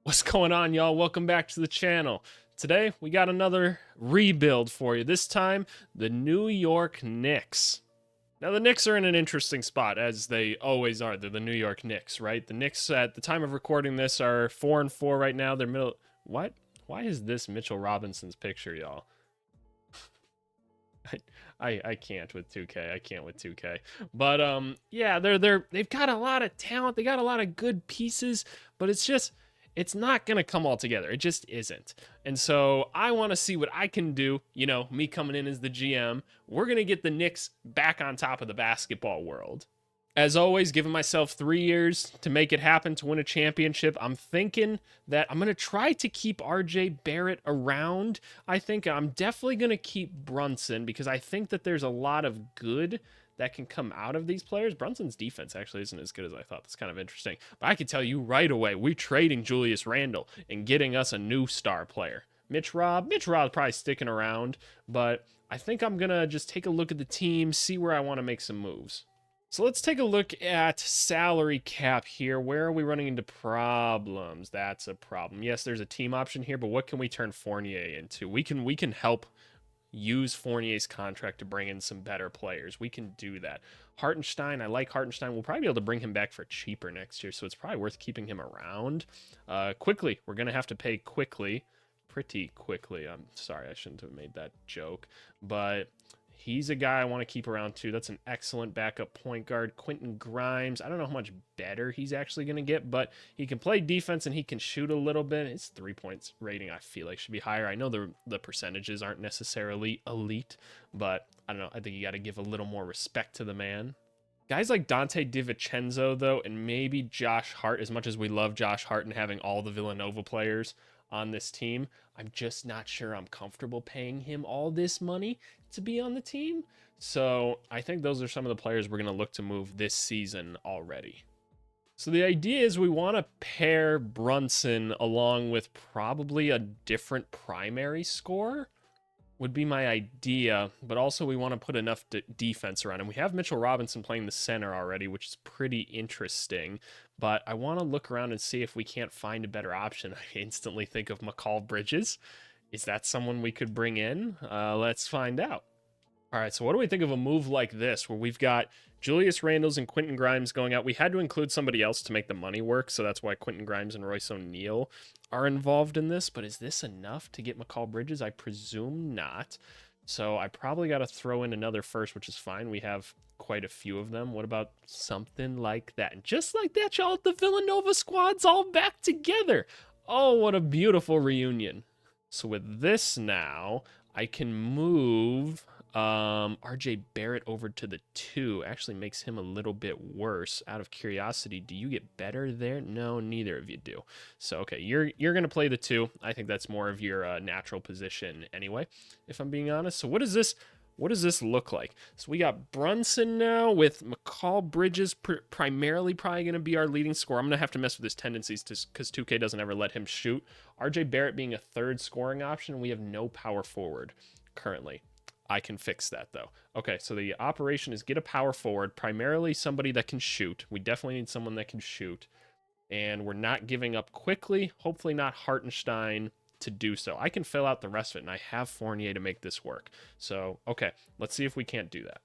What's going on, y'all? Welcome back to the channel. Today, we got another rebuild for you. This time, the New York Knicks. Now, the Knicks are in an interesting spot, as they always are. They're the New York Knicks, right? The Knicks, at the time of recording this, are 4-4 right now. They're middle. What? Why is this Mitchell Robinson's picture, y'all? I can't with 2K. I can't with 2K. But yeah, they've got a lot of talent. They got a lot of good pieces, but it's not going to come all together. It just isn't. And so I want to see what I can do. You know, me coming in as the GM. We're going to get the Knicks back on top of the basketball world. As always, giving myself 3 years to make it happen to win a championship. I'm thinking that I'm going to try to keep RJ Barrett around. I think I'm definitely going to keep Brunson because I think that there's a lot of good that can come out of these players. Brunson's defense actually isn't as good as I thought. That's kind of interesting. But I can tell you right away, we're trading Julius Randle and getting us a new star player. Mitch Rob's probably sticking around, but I think I'm going to just take a look at the team, see where I want to make some moves. So let's take a look at salary cap here. Where are we running into problems? That's a problem. Yes, there's a team option here, but what can we turn Fournier into? We can help use Fournier's contract to bring in some better players. We can do that. Hartenstein, I like Hartenstein. We'll probably be able to bring him back for cheaper next year, so it's probably worth keeping him around. Quickly, we're going to have to pay quickly, pretty quickly. I'm sorry, I shouldn't have made that joke, but he's a guy I want to keep around too. That's an excellent backup point guard. Quentin Grimes, I don't know how much better he's actually going to get, but he can play defense and he can shoot a little bit. His 3 points rating, I feel like, should be higher. I know the percentages aren't necessarily elite, but I don't know. I think you got to give a little more respect to the man. Guys like Dante DiVincenzo, though, and maybe Josh Hart, as much as we love Josh Hart and having all the Villanova players on this team, I'm just not sure I'm comfortable paying him all this money to be on the team. So I think those are some of the players we're going to look to move this season already. So the idea is we want to pair Brunson along with probably a different primary score would be my idea, but also we want to put enough defense around him. We have Mitchell Robinson playing the center already, which is pretty interesting, but I want to look around and see if we can't find a better option. I instantly think of McCall Bridges. Is that someone we could bring in? Let's find out. All right, so what do we think of a move like this where we've got Julius Randles and Quentin Grimes going out? We had to include somebody else to make the money work, so that's why Quentin Grimes and Royce O'Neal are involved in this. But is this enough to get McCall Bridges? I presume not. So I probably got to throw in another first, which is fine. We have quite a few of them. What about something like that? And just like that, y'all, the Villanova squad's all back together. Oh, what a beautiful reunion. So with this now, I can move RJ Barrett over to the 2. Actually makes him a little bit worse. Out of curiosity, do you get better there? No, neither of you do. So okay, you're gonna play the 2. I think that's more of your natural position anyway, if I'm being honest. So what does this look like? So we got Brunson now with McCall Bridges primarily probably going to be our leading scorer. I'm going to have to mess with his tendencies because 2K doesn't ever let him shoot. RJ Barrett being a third scoring option. We have no power forward currently. I can fix that though. Okay, so the operation is get a power forward, primarily somebody that can shoot. We definitely need someone that can shoot. And we're not giving up quickly. Hopefully not Hartenstein to do so. I can fill out the rest of it, and I have Fournier to make this work. So, okay, let's see if we can't do that.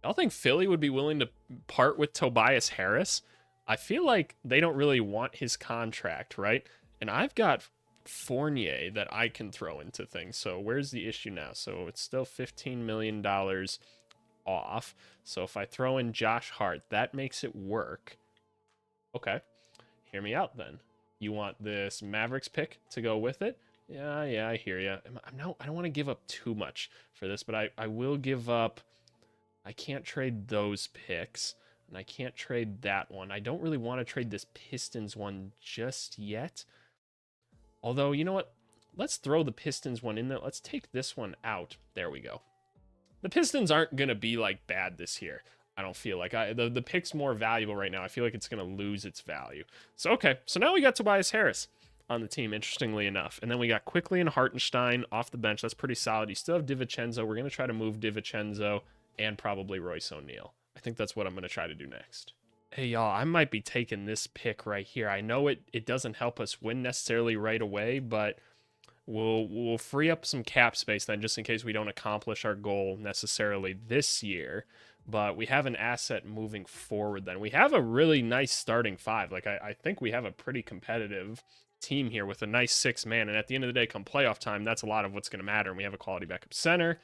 I don't think Philly would be willing to part with Tobias Harris. I feel like they don't really want his contract, right? And I've got Fournier that I can throw into things. So where's the issue now? So it's still $15 million off. So if I throw in Josh Hart, that makes it work. Okay, hear me out then. You want this Mavericks pick to go with it? Yeah, I hear you. I don't want to give up too much for this, but I will give up. I can't trade those picks, and I can't trade that one. I don't really want to trade this Pistons one just yet. Although, you know what? Let's throw the Pistons one in there. Let's take this one out. There we go. The Pistons aren't going to be like bad this year. I don't feel like the pick's more valuable right now. I feel like it's going to lose its value. So, okay. So now we got Tobias Harris on the team, interestingly enough. And then we got Quickly and Hartenstein off the bench. That's pretty solid. You still have DiVincenzo. We're going to try to move DiVincenzo and probably Royce O'Neal. I think that's what I'm going to try to do next. Hey y'all, I might be taking this pick right here. I know it doesn't help us win necessarily right away, but we'll free up some cap space then just in case we don't accomplish our goal necessarily this year. But we have an asset moving forward then. We have a really nice starting five. Like I think we have a pretty competitive team here with a nice 6 man. And at the end of the day, come playoff time, that's a lot of what's going to matter. And we have a quality backup center.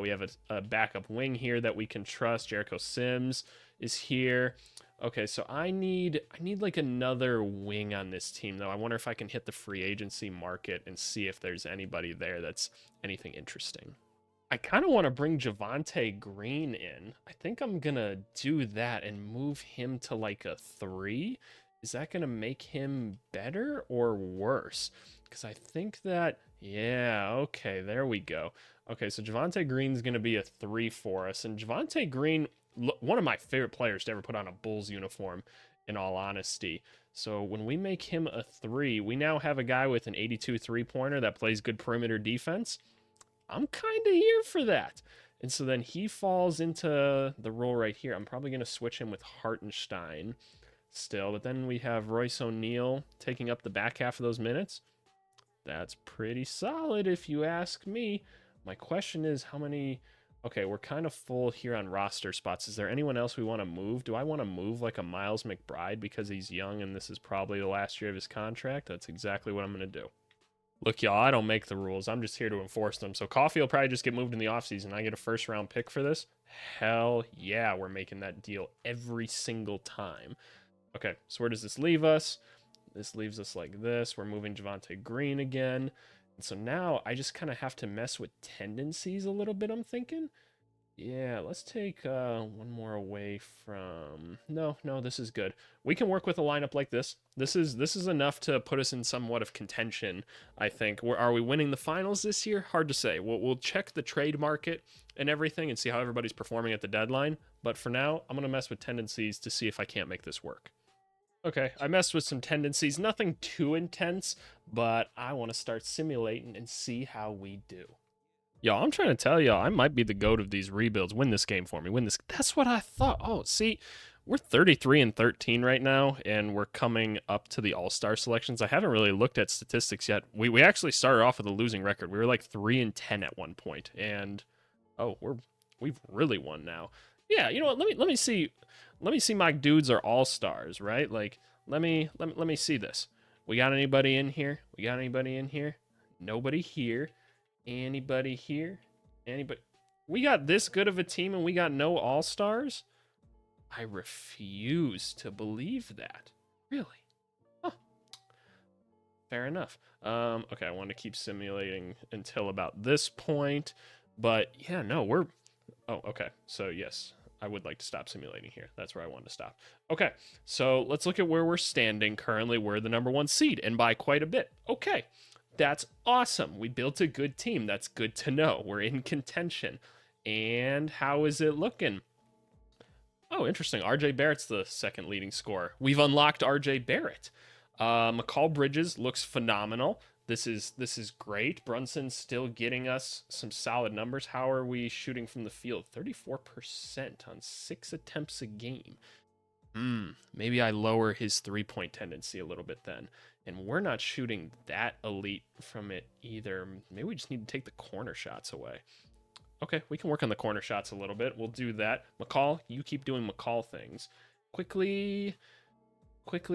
We have a backup wing here that we can trust. Jericho Sims is here. Okay, so I need like another wing on this team though. I wonder if I can hit the free agency market and see if there's anybody there that's anything interesting. I kind of want to bring Javante Green in. I think I'm gonna do that and move him to like a 3. Is that gonna make him better or worse? Because I think that, yeah, okay, there we go. Okay, so Javante Green's gonna be a 3 for us, and Javante Green, one of my favorite players to ever put on a Bulls uniform, in all honesty. So when we make him a 3, we now have a guy with an 82 3-pointer that plays good perimeter defense. I'm kind of here for that. And so then he falls into the role right here. I'm probably going to switch him with Hartenstein still. But then we have Royce O'Neal taking up the back half of those minutes. That's pretty solid if you ask me. My question is how many... Okay, we're kind of full here on roster spots. Is there anyone else we want to move? Do I want to move like a Miles McBride because he's young and this is probably the last year of his contract? That's exactly what I'm going to do. Look, y'all, I don't make the rules. I'm just here to enforce them. So Coffee will probably just get moved in the offseason. I get a first-round pick for this? Hell yeah, we're making that deal every single time. Okay, so where does this leave us? This leaves us like this. We're moving Javante Green again. And so now I just kind of have to mess with tendencies a little bit, I'm thinking. Yeah, let's take one more away from... No, this is good. We can work with a lineup like this. This is enough to put us in somewhat of contention, I think. Are we winning the finals this year? Hard to say. We'll check the trade market and everything and see how everybody's performing at the deadline. But for now, I'm going to mess with tendencies to see if I can't make this work. Okay, I messed with some tendencies. Nothing too intense, but I want to start simulating and see how we do. Yo, I'm trying to tell y'all, I might be the GOAT of these rebuilds. Win this game for me. Win this. That's what I thought. Oh, see, we're 33-13 right now, and we're coming up to the All-Star selections. I haven't really looked at statistics yet. We actually started off with a losing record. We were like 3-10 at one point, and oh, we've really won now. Yeah, you know what? Let me see. Let me see my dudes are All-Stars, right? Like, let me see this. We got anybody in here? We got anybody in here? Nobody here. Anybody here? Anybody? We got this good of a team and we got no all-stars? I refuse to believe that. Really? Huh. Fair enough. Okay, I want to keep simulating until about this point. But yeah, no, we're... Oh, okay. So yes, I would like to stop simulating here. That's where I want to stop. Okay, so let's look at where we're standing currently. We're the #1 seed, and by quite a bit. Okay. That's awesome. We built a good team. That's good to know. We're in contention. And how is it looking? Oh, interesting. RJ Barrett's the second leading scorer. We've unlocked RJ Barrett. McCall Bridges looks phenomenal. This is great. Brunson's still getting us some solid numbers. How are we shooting from the field? 34% on 6 attempts a game. Maybe I lower his 3-point tendency a little bit then. And we're not shooting that elite from it either. Maybe we just need to take the corner shots away. Okay, we can work on the corner shots a little bit. We'll do that. McCall, you keep doing McCall things. Quickly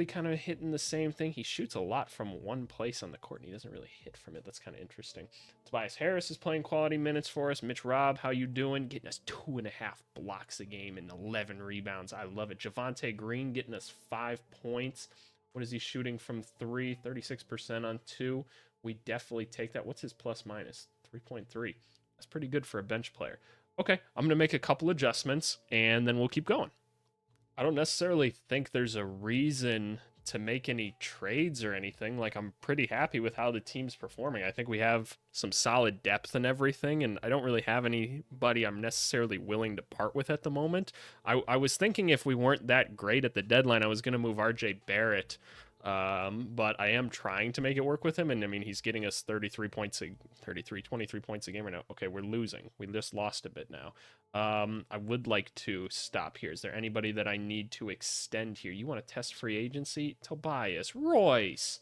kind of hitting the same thing. He shoots a lot from one place on the court, and he doesn't really hit from it. That's kind of interesting. Tobias Harris is playing quality minutes for us. Mitch Robb, how you doing? Getting us 2.5 blocks a game and 11 rebounds. I love it. Javante Green getting us 5 points. What is he shooting from 3? 36% on 2. We definitely take that. What's his plus minus? 3.3. That's pretty good for a bench player. Okay, I'm going to make a couple adjustments, and then we'll keep going. I don't necessarily think there's a reason to make any trades or anything. Like, I'm pretty happy with how the team's performing. I think we have some solid depth and everything, and I don't really have anybody I'm necessarily willing to part with at the moment. I was thinking if we weren't that great at the deadline, I was going to move RJ Barrett But I am trying to make it work with him, and I mean he's getting us 23 points a game right now. Okay, we're losing. We just lost a bit now. I would like to stop here. Is there anybody that I need to extend here? You want to test free agency? Tobias, Royce.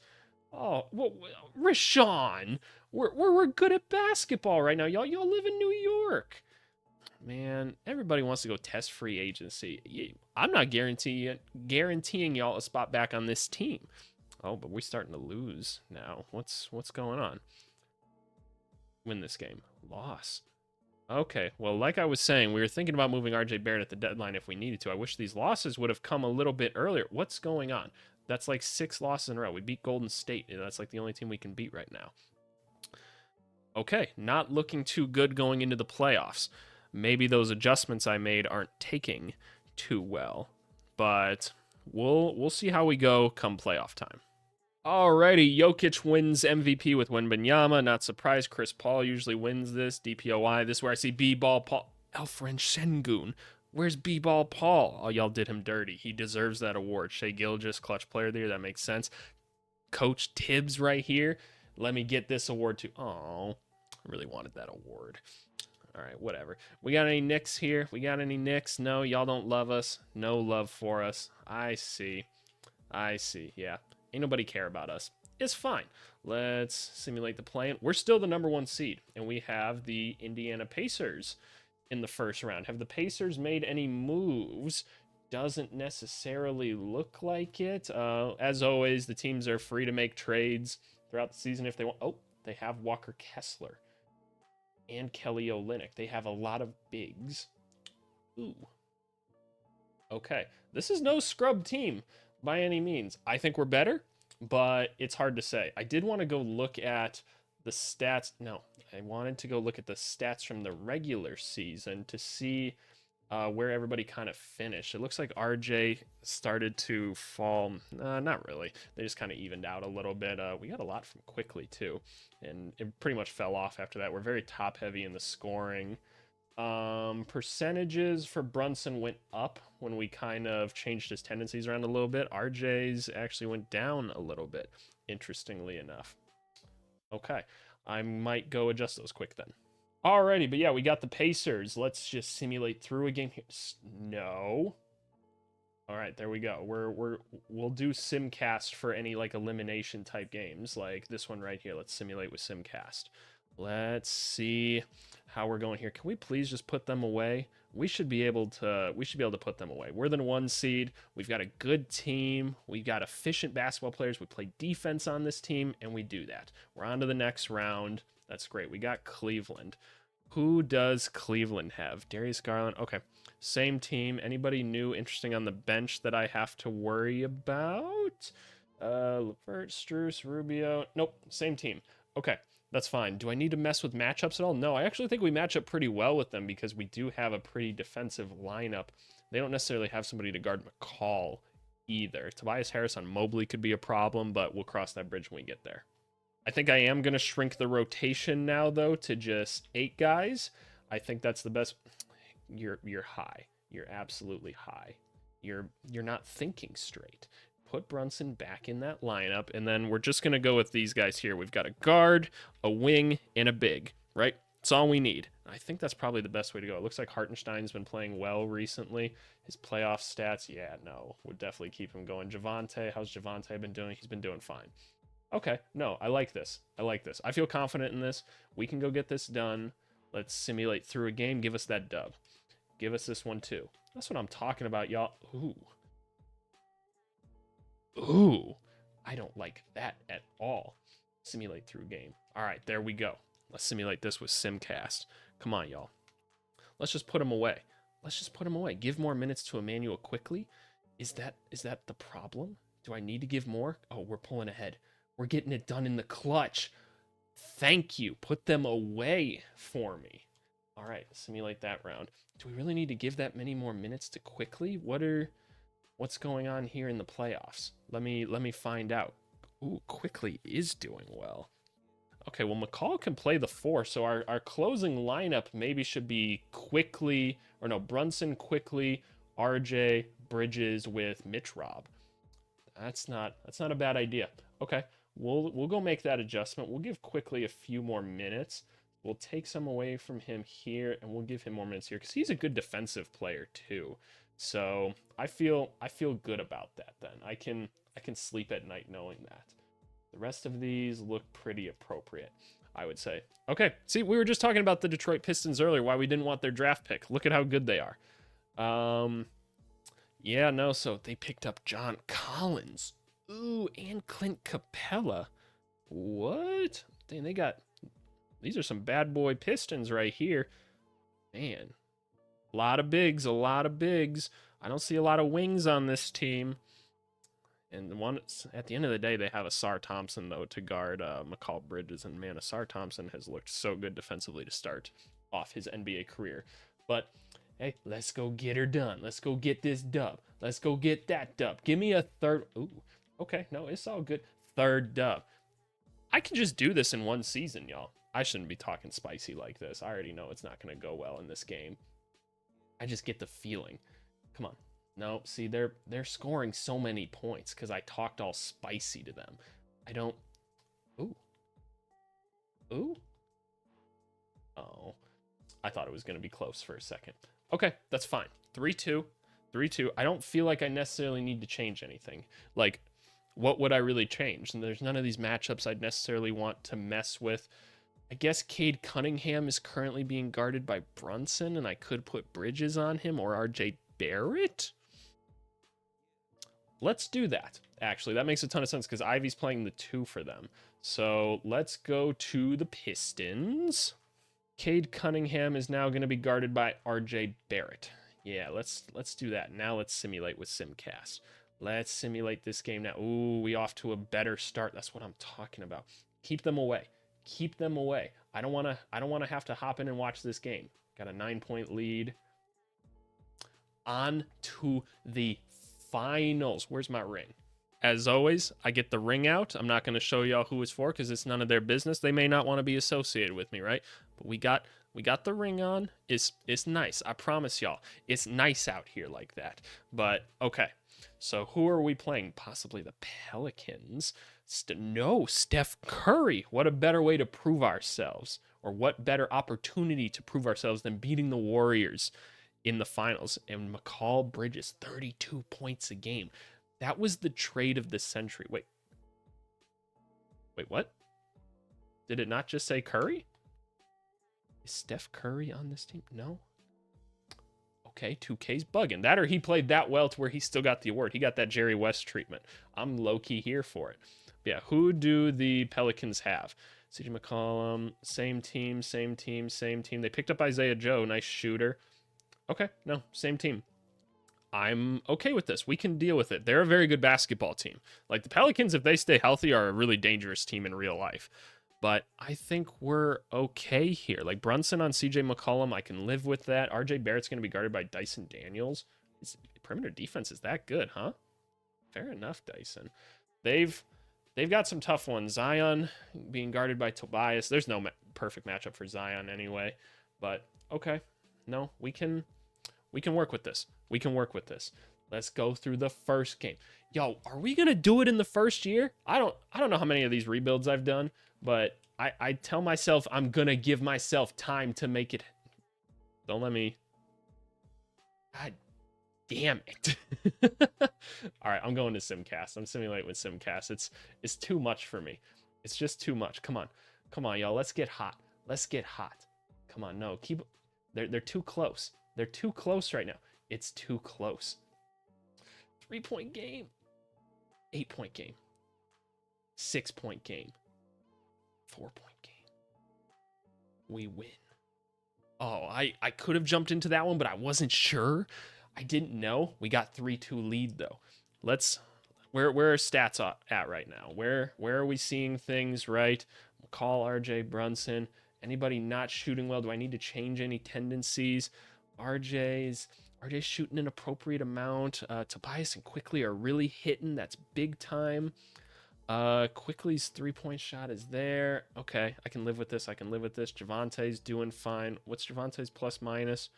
Oh, well, Rashawn. We're good at basketball right now. Y'all live in New York. Man, everybody wants to go test free agency. I'm not guaranteeing y'all a spot back on this team. Oh, but we're starting to lose now. What's going on? Win this game. Loss. Okay, well, like I was saying, we were thinking about moving RJ Barrett at the deadline if we needed to. I wish these losses would have come a little bit earlier. What's going on? That's like 6 losses in a row. We beat Golden State. That's like the only team we can beat right now. Okay, not looking too good going into the playoffs. Maybe those adjustments I made aren't taking too well, but we'll see how we go come playoff time. Alrighty, Jokic wins MVP with Wembanyama. Not surprised. Chris Paul usually wins this. DPOY. This is where I see B-Ball Paul. Alfred Sengun. Where's B-Ball Paul? Oh, y'all did him dirty. He deserves that award. Shai Gilgeous, Clutch Player of the Year. That makes sense. Coach Tibbs right here. Let me get this award too. Oh, I really wanted that award. All right, whatever. We got any Knicks here? We got any Knicks? No, y'all don't love us. No love for us. I see. Yeah. Ain't nobody care about us. It's fine. Let's simulate the play-in. We're still the number 1 seed, and we have the Indiana Pacers in the first round. Have the Pacers made any moves? Doesn't necessarily look like it. As always, the teams are free to make trades throughout the season if they want. Oh, they have Walker Kessler and Kelly Olynyk. They have a lot of bigs. Ooh. Okay. This is no scrub team by any means. I think we're better, but it's hard to say. I did want to go look at the stats. No, I wanted to go look at the stats from the regular season to see where everybody kind of finished. It looks like RJ started to fall. Not really. They just kind of evened out a little bit. We got a lot from Quickly too, and it pretty much fell off after that. We're very top heavy in the scoring. Percentages for Brunson went up when we kind of changed his tendencies around a little bit. RJ's actually went down a little bit, interestingly enough. Okay, I might go adjust those quick then. Alrighty, but yeah, we got the Pacers. Let's just simulate through a game here. No. All right, there we go. We'll do Simcast for any like elimination type games, like this one right here. Let's simulate with Simcast. Let's see how we're going here. Can we please just put them away? We should be able to put them away. We're the 1 seed. We've got a good team. We've got efficient basketball players. We play defense on this team, and we do that. We're on to the next round. That's great. We got Cleveland. Who does Cleveland have? Darius Garland. Okay. Same team. Anybody new, interesting on the bench that I have to worry about? Levert, Strus, Rubio. Nope. Same team. Okay. That's fine. Do I need to mess with matchups at all? No, I actually think we match up pretty well with them because we do have a pretty defensive lineup. They don't necessarily have somebody to guard McCall either. Tobias Harris on Mobley could be a problem, but we'll cross that bridge when we get there. I think I am going to shrink the rotation now, though, to just 8 guys. I think that's the best. You're high. You're absolutely high. You're not thinking straight. Put Brunson back in that lineup, and then we're just going to go with these guys here. We've got a guard, a wing, and a big, right? That's all we need. I think that's probably the best way to go. It looks like Hartenstein's been playing well recently. His playoff stats, yeah, no, would definitely keep him going. Javonte, how's Javonte been doing? He's been doing fine. Okay, no, I like this. I feel confident in this. We can go get this done. Let's simulate through a game. Give us that dub. Give us this one, too. That's what I'm talking about, y'all. Ooh, I don't like that at all. Simulate through game. All right, there we go. Let's simulate this with Simcast. Come on, y'all. Let's just put him away. Give more minutes to Emmanuel Quickly. Is that the problem? Do I need to give more? Oh, we're pulling ahead. We're getting it done in the clutch. Thank you. Put them away for me. All right, simulate that round. Do we really need to give that many more minutes to Quickly? What's going on here in the playoffs? Let me find out. Ooh, Quickly is doing well. Okay, well, McCall can play the 4, so our closing lineup maybe should be Brunson, Quickly, RJ, Bridges with Mitch Robb. That's not a bad idea. Okay, we'll go make that adjustment. We'll give Quickly a few more minutes. We'll take some away from him here, and we'll give him more minutes here because he's a good defensive player too. So I feel good about that. Then I can sleep at night knowing that. The rest of these look pretty appropriate, I would say. Okay, see, we were just talking about the Detroit Pistons earlier, why we didn't want their draft pick. Look at how good they are. Yeah, no, so they picked up John Collins. Ooh, and Clint Capella. What? Dang, these are some bad boy Pistons right here. Man, a lot of bigs, a lot of bigs. I don't see a lot of wings on this team. And at the end of the day, they have Asar Thompson, though, to guard McCall Bridges. And man, Asar Thompson has looked so good defensively to start off his NBA career. But hey, let's go get her done. Let's go get this dub. Let's go get that dub. Give me a third. Ooh, okay. No, it's all good. Third dub. I can just do this in one season, y'all. I shouldn't be talking spicy like this. I already know it's not going to go well in this game. I just get the feeling. Come on. No, see, they're scoring so many points because I talked all spicy to them. I don't. Ooh. Ooh. Oh. I thought it was going to be close for a second. Okay, that's fine. 3-2. 3-2. I don't feel like I necessarily need to change anything. Like, what would I really change? And there's none of these matchups I'd necessarily want to mess with. I guess Cade Cunningham is currently being guarded by Brunson, and I could put Bridges on him or RJ Barrett. Let's do that, actually. That makes a ton of sense because Ivy's playing the 2 for them. So let's go to the Pistons. Cade Cunningham is now going to be guarded by RJ Barrett. Yeah, let's do that. Now let's simulate with SimCast. Let's simulate this game now. Ooh, we off to a better start. That's what I'm talking about. Keep them away. Keep them away. I don't want to have to hop in and watch this game. Got a 9-point lead. On to the finals. Where's my ring? As always, I get the ring out. I'm not going to show y'all who it's for because it's none of their business. They may not want to be associated with me, right? But we got the ring on. It's nice. I promise y'all. It's nice out here like that. But okay. So who are we playing? Possibly the Pelicans. No, Steph Curry. What a better way to prove ourselves, or what better opportunity to prove ourselves than beating the Warriors in the finals. And McCall Bridges, 32 points a game. That was the trade of the century. Wait, what? Did it not just say Curry? Is Steph Curry on this team? No. Okay, 2K's bugging. That or he played that well to where he still got the award. He got that Jerry West treatment. I'm low-key here for it. But yeah, who do the Pelicans have? CJ McCollum, same team. They picked up Isaiah Joe, nice shooter. Okay, no, same team. I'm okay with this. We can deal with it. They're a very good basketball team. Like the Pelicans, if they stay healthy, are a really dangerous team in real life. But I think we're okay here. Like Brunson on CJ McCollum, I can live with that. RJ Barrett's going to be guarded by Dyson Daniels. His perimeter defense is that good, huh? Fair enough, Dyson. They've got some tough ones. Zion being guarded by Tobias. There's no perfect matchup for Zion anyway. But okay, no, we can work with this. We can work with this. Let's go through the first game. Yo, are we gonna do it in the first year? I don't know how many of these rebuilds I've done, but I tell myself I'm gonna give myself time to make it. Don't let me. God damn it. All right, I'm going to SimCast. I'm simulating with SimCast. It's too much for me. It's just too much. Come on, y'all. Let's get hot. Come on, no, keep. They're too close. They're too close right now. It's too close. 3-point game. 8-point game. 6-point game. 4-point game. We win. Oh, I could have jumped into that one, but I wasn't sure. I didn't know. We got 3-2 lead though. Where are stats at right now? Where are we seeing things right? Call RJ Brunson. Anybody not shooting well? Do I need to change any tendencies? RJ's shooting an appropriate amount. Tobias and Quickly are really hitting. That's big time. Quickly's 3-point shot is there. Okay, I can live with this. Javante's doing fine. What's Javante's plus minus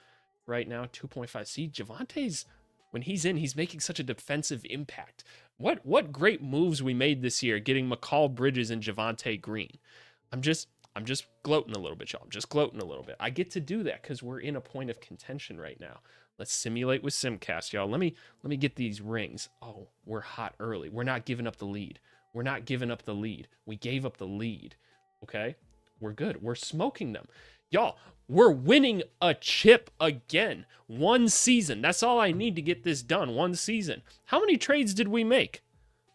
right now? 2.5. See, Javante's, when he's in, he's making such a defensive impact. What great moves we made this year, getting McCall Bridges and Javonte Green. I'm just gloating a little bit, y'all. I'm just gloating a little bit. I get to do that because we're in a point of contention right now. Let's simulate with Simcast, y'all. Let me get these rings. Oh, we're hot early. We're not giving up the lead. We're not giving up the lead. We gave up the lead. Okay? We're good. We're smoking them. Y'all, we're winning a chip again. One season. That's all I need to get this done. One season. How many trades did we make?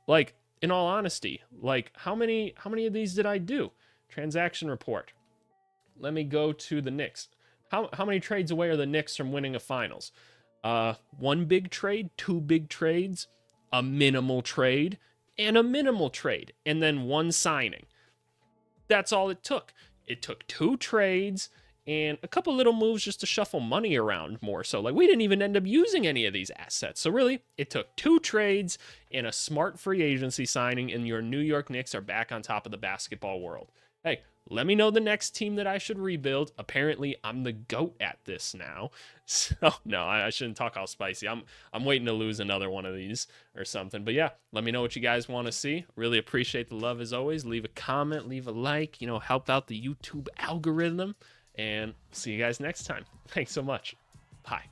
Like, in all honesty, like how many of these did I do? Transaction report. Let me go to the Knicks. How many trades away are the Knicks from winning a finals? One big trade, two big trades, a minimal trade, and a minimal trade, and then one signing. That's all it took. It took two trades and a couple little moves just to shuffle money around more. So, like, we didn't even end up using any of these assets. So, really, it took two trades and a smart free agency signing, and your New York Knicks are back on top of the basketball world. Hey, let me know the next team that I should rebuild. Apparently, I'm the GOAT at this now. So, no, I shouldn't talk all spicy. I'm waiting to lose another one of these or something. But yeah, let me know what you guys want to see. Really appreciate the love as always. Leave a comment, leave a like, help out the YouTube algorithm. And see you guys next time. Thanks so much. Bye.